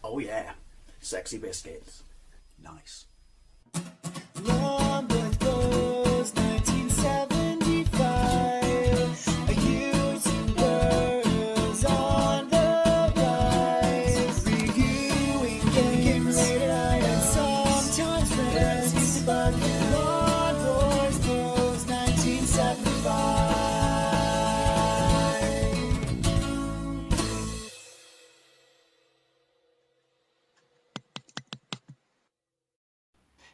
Oh yeah, sexy biscuits. Nice. Long was 1975. A YouTuber on the rise. Reviewing games late at night and sometimes friends. But Long Boys Bros 1975.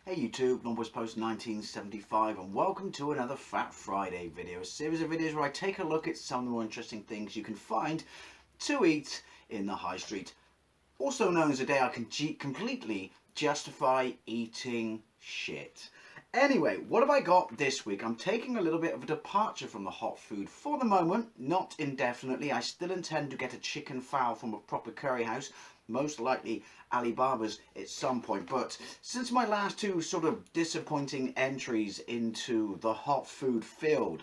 Hey YouTube, Numbers Post 1975 and welcome to another Fat Friday video, a series of videos where I take a look at some of the more interesting things you can find to eat in the high street. Also known as a day I can completely justify eating shit. Anyway, what have I got this week? I'm taking a little bit of a departure from the hot food for the moment, not indefinitely. I still intend to get a chicken fowl from a proper curry house, most likely Alibaba's at some point. But since my last two sort of disappointing entries into the hot food field,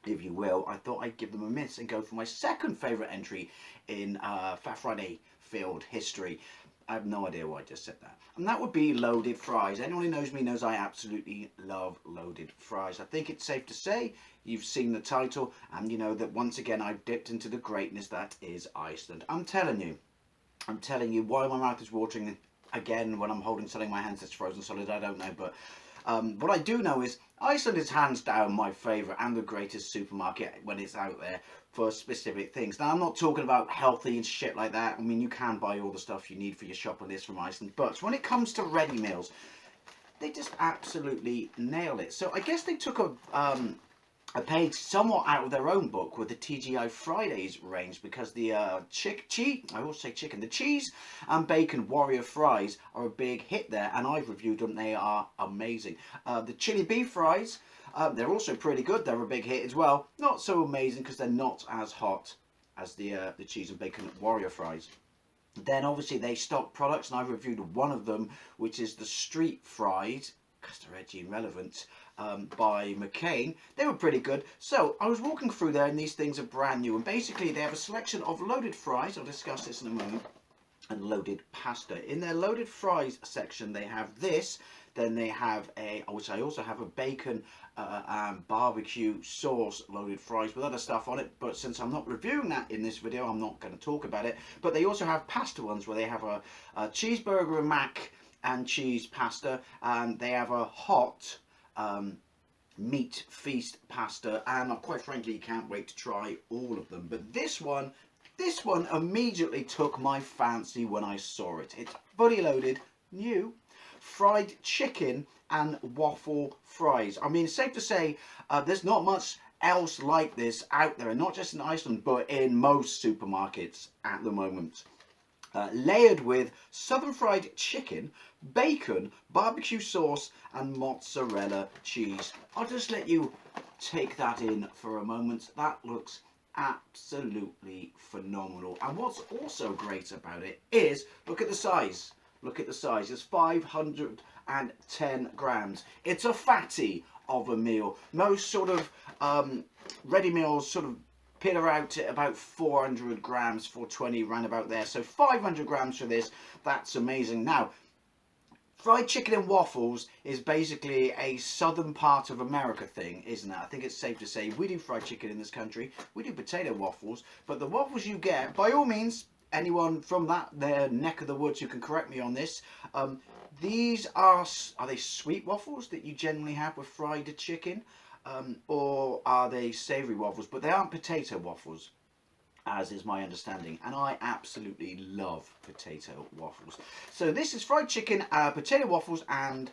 if you will, I thought I'd give them a miss and go for my second favourite entry in Fat Friday field history. I have no idea why I just said that. And that would be loaded fries. Anyone who knows me knows I absolutely love loaded fries. I think it's safe to say you've seen the title and you know that once again I've dipped into the greatness that is Iceland. I'm telling you why my mouth is watering again when I'm selling my hands. It's frozen solid, I don't know, but what I do know is Iceland is hands down my favourite and the greatest supermarket when it's out there for specific things. Now I'm not talking about healthy and shit like that. I mean, you can buy all the stuff you need for your shopping list from Iceland, but when it comes to ready meals, they just absolutely nail it. So I guess they took a page somewhat out of their own book with the TGI Fridays range, because the the cheese and bacon warrior fries are a big hit there, and I've reviewed them. They are amazing. The chili beef fries, they're also pretty good. They're a big hit as well. Not so amazing because they're not as hot as the cheese and bacon warrior fries. Then obviously they stock products, and I've reviewed one of them, which is the street fries, because they're edgy and relevant, by McCain. They were pretty good. So I was walking through there, and these things are brand new, and basically they have a selection of loaded fries, I'll discuss this in a moment, and loaded pasta. In their loaded fries section they have this, then they have which I also have, a bacon and barbecue sauce loaded fries with other stuff on it, but since I'm not reviewing that in this video I'm not going to talk about it. But they also have pasta ones where they have a cheeseburger and mac and cheese pasta, and they have a hot meat feast pasta, and quite frankly can't wait to try all of them. But this one immediately took my fancy when I saw it. It's fully loaded, new, fried chicken and waffle fries. I mean, it's safe to say there's not much else like this out there, and not just in Iceland but in most supermarkets at the moment. Layered with southern fried chicken, bacon, barbecue sauce and mozzarella cheese. I'll just let you take that in for a moment. That looks absolutely phenomenal. And what's also great about it is, look at the size. Look at the size. It's 510 grams. It's a fatty of a meal. Most sort of ready meals sort of peter out at about 400 grams, 420, round about there. So 500 grams for this. That's amazing. Now, fried chicken and waffles is basically a southern part of America thing, isn't it? I think it's safe to say we do fried chicken in this country. We do potato waffles, but the waffles you get, by all means, anyone from their neck of the woods who can correct me on this, these are they sweet waffles that you generally have with fried chicken? Or are they savoury waffles? But they aren't potato waffles, as is my understanding, and I absolutely love potato waffles. So this is fried chicken, potato waffles, and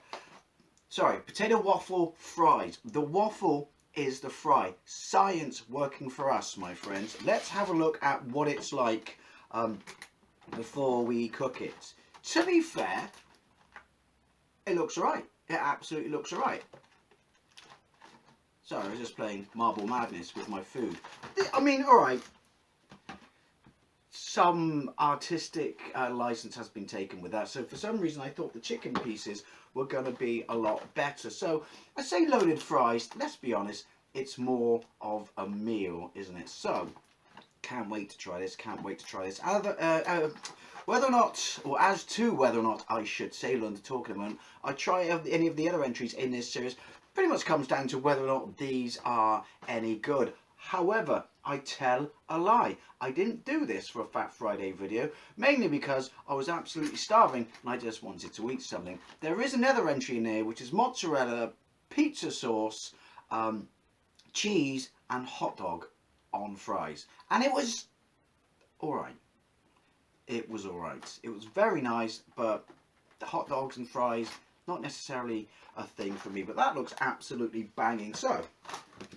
potato waffle fries. The waffle is the fry. Science working for us, my friends. Let's have a look at what it's like before we cook it. To be fair, it looks alright. It absolutely looks alright. Sorry, I was just playing Marble Madness with my food. I mean, alright. Some artistic license has been taken with that. So for some reason I thought the chicken pieces were going to be a lot better. So I say loaded fries. Let's be honest, it's more of a meal, isn't it? So Can't wait to try this. Can't wait to try this. Whether or not, or as to whether or not I should say learn to talk in a moment, I try any of the other entries in this series. Pretty much comes down to whether or not these are any good. However, I tell a lie. I didn't do this for a Fat Friday video, mainly because I was absolutely starving and I just wanted to eat something. There is another entry in there which is mozzarella, pizza sauce, cheese and hot dog on fries. And it was alright. It was alright. It was very nice, but the hot dogs and fries, not necessarily a thing for me. But that looks absolutely banging. So,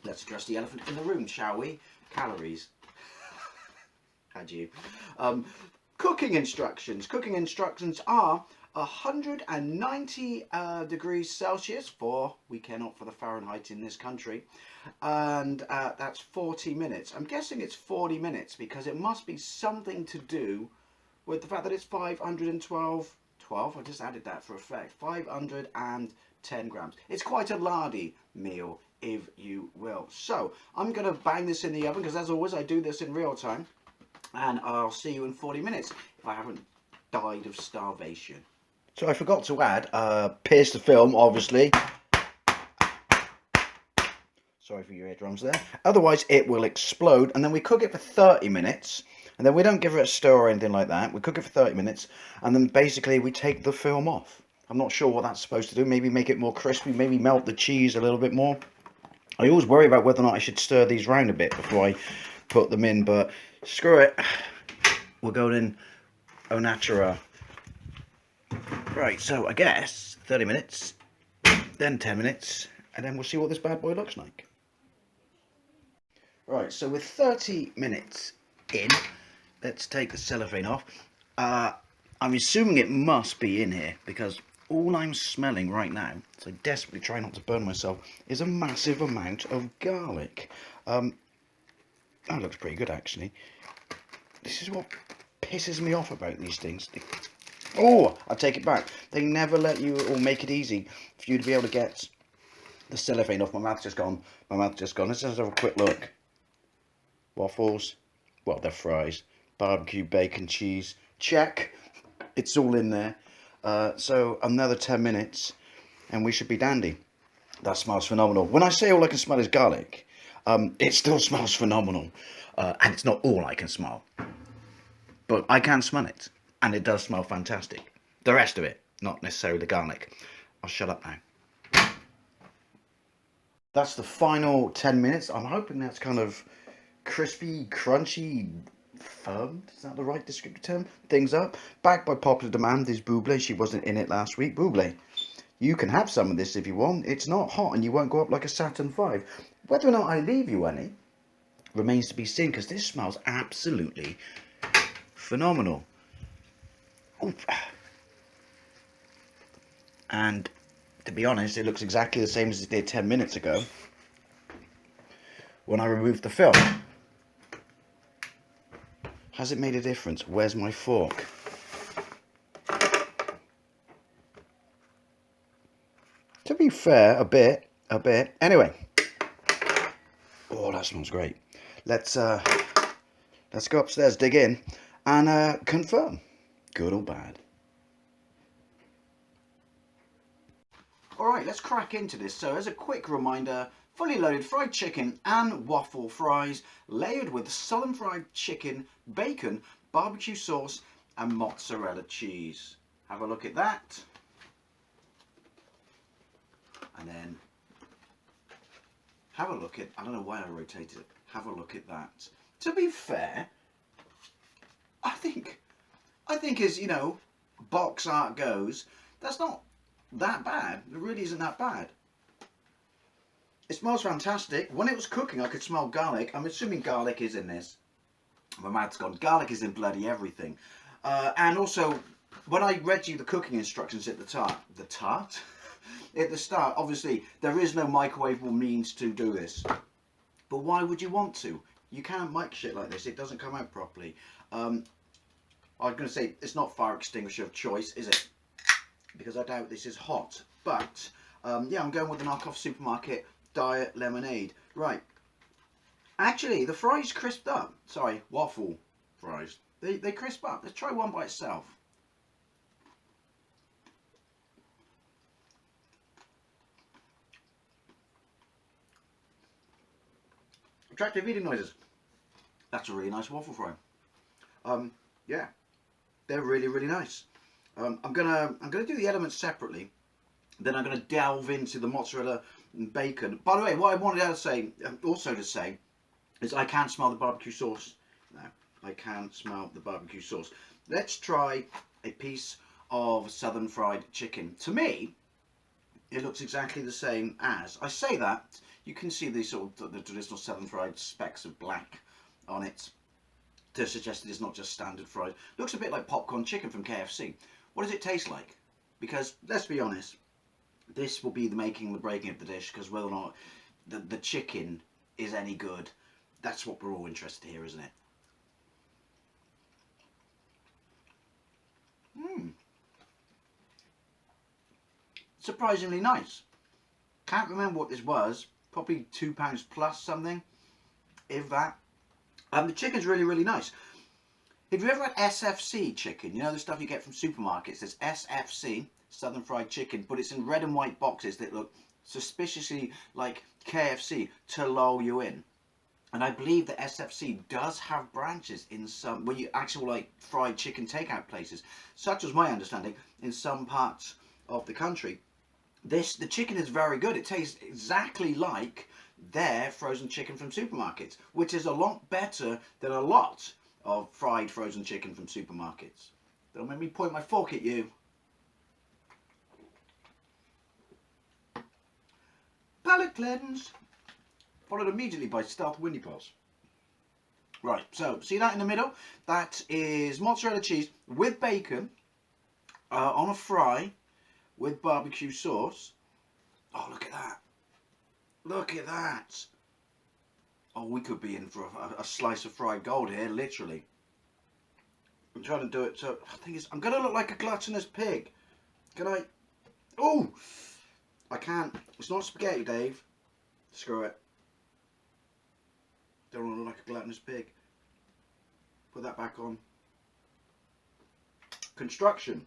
let's address the elephant in the room, shall we? Calories. Had you. Cooking instructions. Cooking instructions are 190 degrees Celsius for, we cannot for the Fahrenheit in this country, and that's 40 minutes. I'm guessing it's 40 minutes because it must be something to do with the fact that it's 512, I just added that for effect, 510 grams. It's quite a lardy meal, if you will. So, I'm going to bang this in the oven because as always I do this in real time, and I'll see you in 40 minutes if I haven't died of starvation. So I forgot to add, pierce the film, obviously. Sorry for your eardrums there. Otherwise it will explode, and then we cook it for 30 minutes. And then we don't give it a stir or anything like that. We cook it for 30 minutes, and then basically we take the film off. I'm not sure what that's supposed to do. Maybe make it more crispy, maybe melt the cheese a little bit more. I always worry about whether or not I should stir these round a bit before I put them in, but screw it. We're going in au naturel. Right, so I guess 30 minutes, then 10 minutes, and then we'll see what this bad boy looks like. Right, so with 30 minutes in, let's take the cellophane off. I'm assuming it must be in here because all I'm smelling right now, so I desperately try not to burn myself, is a massive amount of garlic. That looks pretty good actually. This is what pisses me off about these things. Oh, I take it back. They never let you, or make it easy for you to be able to get the cellophane off. My mouth's just gone. My mouth's just gone. Let's just have a quick look. Waffles. Well, they're fries. Barbecue, bacon, cheese. Check. It's all in there. So another 10 minutes and we should be dandy. That smells phenomenal. When I say all I can smell is garlic, it still smells phenomenal. And it's not all I can smell. But I can smell it. And it does smell fantastic. The rest of it, not necessarily the garlic. I'll shut up now. That's the final 10 minutes. I'm hoping that's kind of crispy, crunchy, firm. Is that the right descriptive term? Things up. Backed by popular demand is Buble. She wasn't in it last week. Buble, you can have some of this if you want. It's not hot and you won't go up like a Saturn V. Whether or not I leave you any remains to be seen because this smells absolutely phenomenal. Ooh. And to be honest, it looks exactly the same as it did 10 minutes ago when I removed the film. Has it made a difference? Where's my fork? To be fair, a bit. Anyway. Oh, that smells great. Let's go upstairs, dig in, and confirm. Good or bad. Alright, let's crack into this. So as a quick reminder, fully loaded fried chicken and waffle fries, layered with southern fried chicken, bacon, barbecue sauce and mozzarella cheese. Have a look at that. And then have a look at, I don't know why I rotated it, have a look at that. To be fair, I think as, you know, box art goes, that's not that bad. It really isn't that bad. It smells fantastic. When it was cooking, I could smell garlic. I'm assuming garlic is in this. My mouth's gone. Garlic is in bloody everything. And also, when I read you the cooking instructions at the start, obviously, there is no microwavable means to do this. But why would you want to? You can't mic shit like this. It doesn't come out properly. I was going to say, it's not fire extinguisher of choice, is it? Because I doubt this is hot. But, yeah, I'm going with the knockoff supermarket Diet Lemonade. Right. Actually, the fries crisped up. Sorry, waffle fries. They crisp up. Let's try one by itself. Attractive eating noises. That's a really nice waffle fry. Yeah, they're really nice. I'm gonna do the elements separately. Then I'm gonna delve into the mozzarella and bacon. By the way, what I wanted to say, is I can smell the barbecue sauce. Now, I can smell the barbecue sauce. Let's try a piece of southern fried chicken. To me, it looks exactly the same as. I say that, you can see the sort of the traditional southern fried specks of black on it to suggest that it's not just standard fried. Looks a bit like popcorn chicken from KFC. What does it taste like? Because let's be honest, this will be the making and the breaking of the dish, because whether or not the chicken is any good, that's what we're all interested in here, isn't it? Surprisingly nice. Can't remember what this was. Probably £2 plus something, if that. The chicken's really nice. Have you ever had SFC chicken? You know the stuff you get from supermarkets? There's SFC, Southern Fried Chicken, but it's in red and white boxes that look suspiciously like KFC to lull you in. And I believe that SFC does have branches in some, where you actual like fried chicken takeout places, such as my understanding, in some parts of the country. The chicken is very good. It tastes exactly like their frozen chicken from supermarkets, which is a lot better than a lot of fried frozen chicken from supermarkets. Don't make me point my fork at you. Palate cleanse, followed immediately by stealth windy pulse. Right, so see that in the middle? That is mozzarella cheese with bacon on a fry with barbecue sauce. Oh, look at that. Look at that. Oh, we could be in for a slice of fried gold here, literally. I'm trying to do it so I think I'm going to look like a gluttonous pig. Can I? Oh, I can't. It's not spaghetti, Dave. Screw it. Don't want to look like a gluttonous pig. Put that back on. Construction.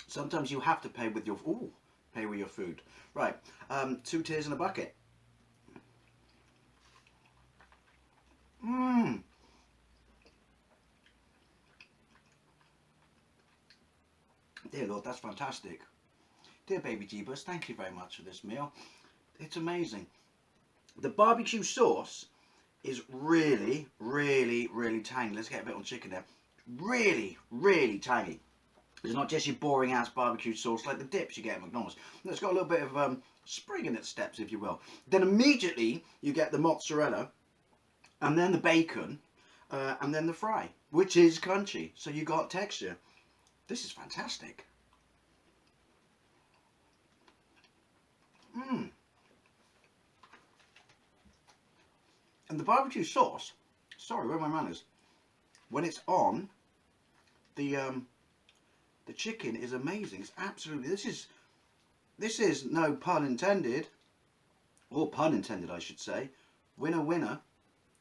Sometimes you have to pay with your food. Right. 2 tears in a bucket. Dear Lord, that's fantastic. Dear baby Jeebus, thank you very much for this meal. It's amazing. The barbecue sauce is really tangy. Let's get a bit on chicken there. Really tangy. It's not just your boring ass barbecue sauce like the dips you get at McDonald's. It's got a little bit of spring in its steps, if you will. Then immediately you get the mozzarella, and then the bacon, and then the fry, which is crunchy. So you got texture. This is fantastic. And the barbecue sauce, sorry, where are my manners? When it's on, the chicken is amazing. It's absolutely, this is no pun intended, or pun intended I should say, winner,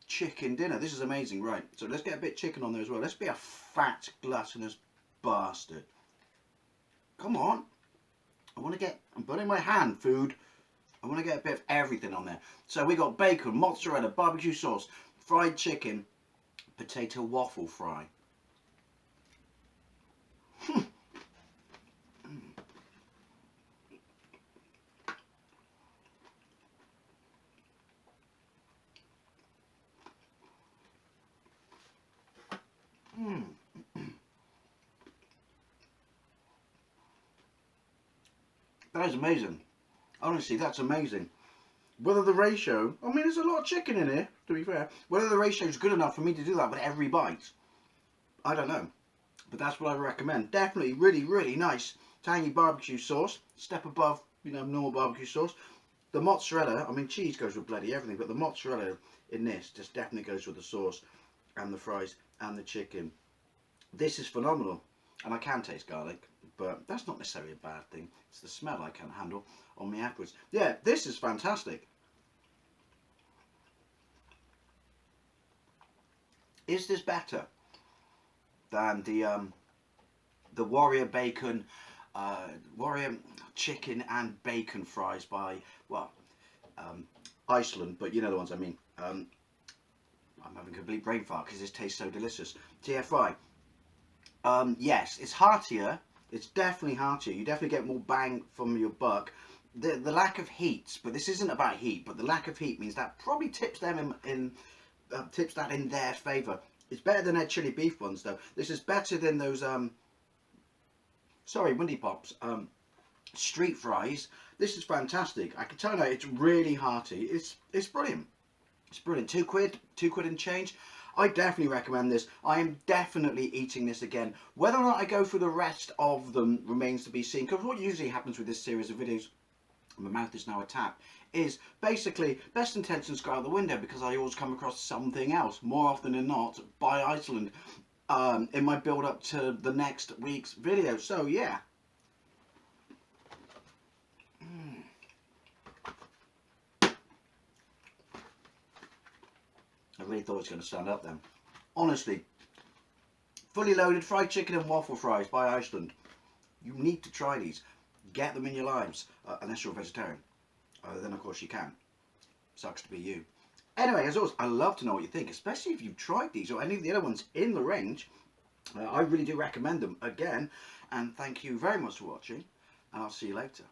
chicken dinner. This is amazing. Right, so let's get a bit of chicken on there as well. Let's be a fat, gluttonous bastard. Come on. I'm putting my hand, food. I want to get a bit of everything on there. So we got bacon, mozzarella, barbecue sauce, fried chicken, potato waffle fry. That is amazing. Honestly, that's amazing. Whether the ratio, I mean, there's a lot of chicken in here, to be fair. Whether the ratio is good enough for me to do that with every bite, I don't know. But that's what I recommend. Definitely really nice tangy barbecue sauce. Step above, normal barbecue sauce. The mozzarella, I mean, cheese goes with bloody everything, but the mozzarella in this just definitely goes with the sauce and the fries and the chicken. This is phenomenal. And I can taste garlic, but that's not necessarily a bad thing. It's the smell I can't handle on me afterwards. Yeah, this is fantastic. Is this better than the Warrior Bacon, Warrior Chicken and Bacon fries by, well, Iceland, but you know the ones I mean. I'm having a complete brain fart because this tastes so delicious. TFI. Yes, it's heartier. It's definitely heartier. You definitely get more bang from your buck. The lack of heat, but this isn't about heat, but the lack of heat means that probably tips them tips that in their favour. It's better than their chili beef ones though. This is better than those sorry, Windy Pops street fries. This is fantastic. I can tell you now, it's really hearty. It's brilliant. It's brilliant. £2 and change. I definitely recommend this. I am definitely eating this again. Whether or not I go through the rest of them remains to be seen, because what usually happens with this series of videos, my mouth is now a tap, is basically best intentions go out the window because I always come across something else, more often than not, by Iceland, in my build up to the next week's video. So yeah. I really thought it was going to stand up then. Honestly, fully loaded fried chicken and waffle fries by Iceland. You need to try these. Get them in your lives, unless you're a vegetarian. Then of course you can. Sucks to be you. Anyway, as always, I'd love to know what you think, especially if you've tried these or any of the other ones in the range. I really do recommend them again. And thank you very much for watching, and I'll see you later.